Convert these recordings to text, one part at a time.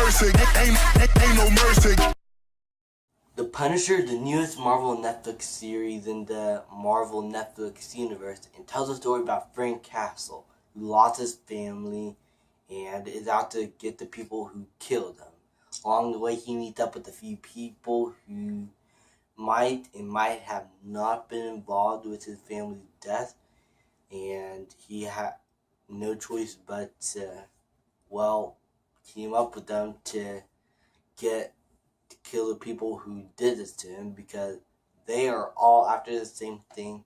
mercy. Ain't no mercy. The Punisher, the newest Marvel Netflix series in the Marvel Netflix universe, and tells a story about Frank Castle, who lost his family and is out to get the people who killed him. Along the way, he meets up with a few people who might have not been involved with his family's death, and he had no choice but to, team up with them to kill the people who did this to him, because they are all after the same thing,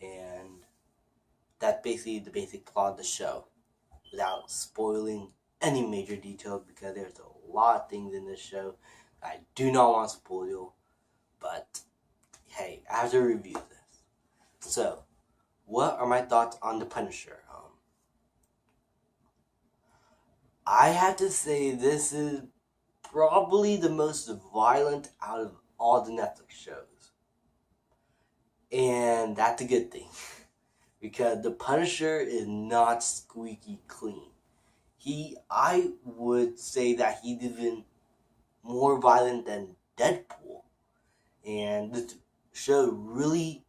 and that's basically the basic plot of the show, without spoiling any major details, because there's a lot of things in this show I do not want to spoil, but hey, I have to review this. So, what are my thoughts on The Punisher? I have to say this is probably the most violent out of all the Netflix shows. And that's a good thing. Because The Punisher is not squeaky clean. I would say that he's even more violent than Deadpool. And this show really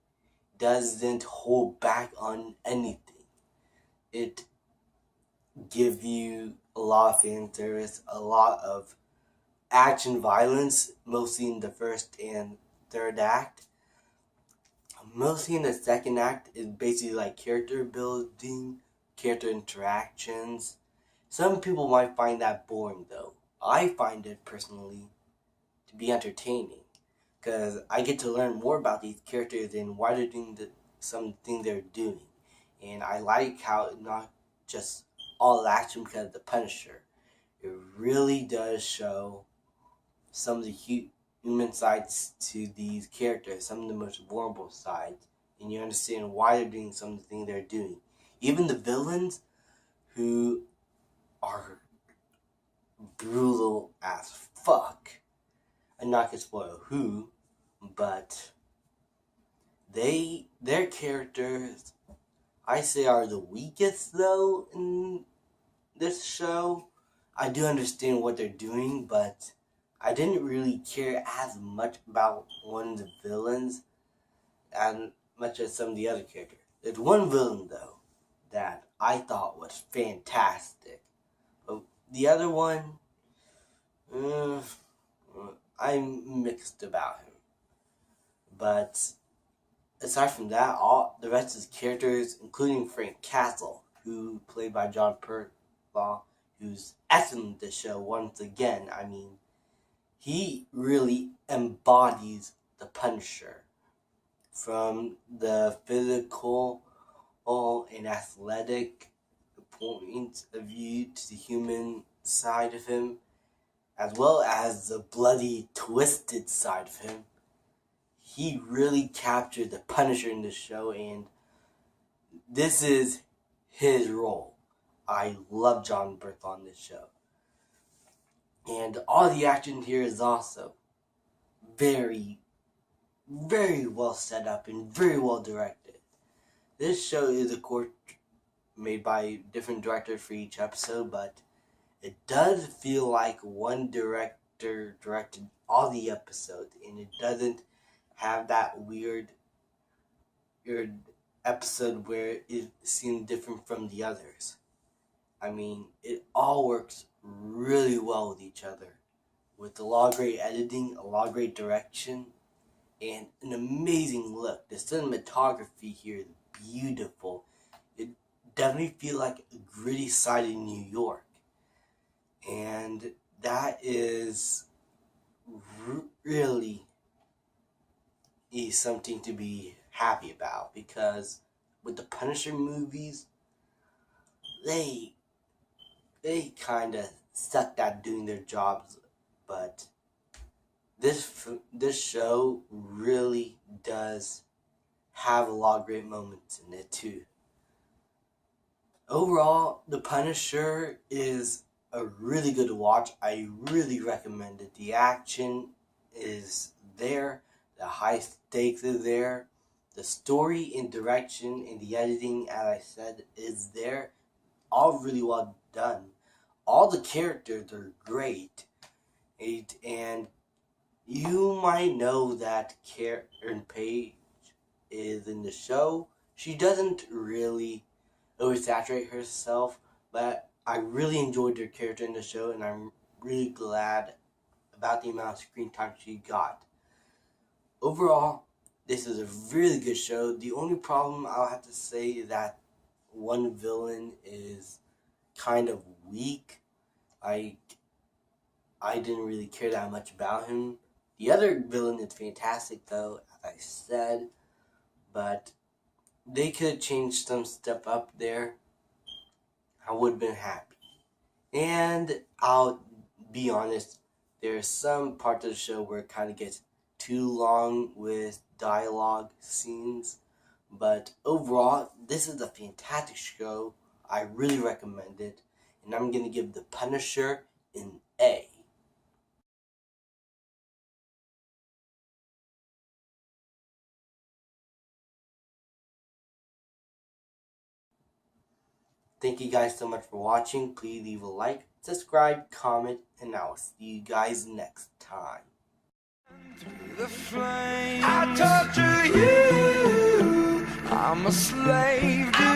doesn't hold back on anything. It gives you a lot of fan service, a lot of action violence, mostly in the first and third act. Mostly in the second act is basically like character building, character interactions. Some people might find that boring though. I find it personally to be entertaining, because I get to learn more about these characters and why they're doing something they're doing. And I like how it's not just all action because of the Punisher. It really does show some of the human sides to these characters, some of the most vulnerable sides, and you understand why they're doing some of the things they're doing. Even the villains, who are brutal as fuck. I'm not gonna spoil who, but their characters, I say, are the weakest though in this show. I do understand what they're doing, but I didn't really care as much about one of the villains as much as some of the other characters. There's one villain though that I thought was fantastic, but the other one, I'm mixed about him. But aside from that, all the rest of his characters, including Frank Castle, who played by Jon Pertwee, who's excellent in the show once again. I mean, he really embodies the Punisher, from the physical and athletic point of view to the human side of him, as well as the bloody, twisted side of him. He really captured the Punisher in the show, and this is his role. I love Jon Pertwee on this show. And all the action here is also very, very well set up and very well directed. This show is, of course, made by different directors for each episode, but it does feel like one director directed all the episodes, and it doesn't have that weird episode where it seemed different from the others. I mean, it all works really well with each other, with a lot of great editing, a lot of great direction, and an amazing look. The cinematography here is beautiful. It definitely feels like a gritty side of New York, and that is really is something to be happy about, because with the Punisher movies, they kind of sucked at doing their jobs, but this show really does have a lot of great moments in it too. Overall, The Punisher is a really good watch. I really recommend it. The action is there, the high stakes is there, the story and direction and the editing, as I said, is there. All really well done. all the characters are great. And you might know that Karen Page is in the show. She doesn't really oversaturate herself, but I really enjoyed her character in the show, and I'm really glad about the amount of screen time she got. Overall, this is a really good show. The only problem I'll have to say is that one villain is kind of weak. I didn't really care that much about him. The other villain is fantastic, though, as I said, but they could have changed some stuff up there. I would have been happy. And I'll be honest, there's some parts of the show where it kind of gets too long with dialogue scenes, but overall, this is a fantastic show. I really recommend it, and I'm going to give The Punisher an A. Thank you guys so much for watching. Please leave a like, subscribe, comment, and I will see you guys next time. I torture you. I'm a slave.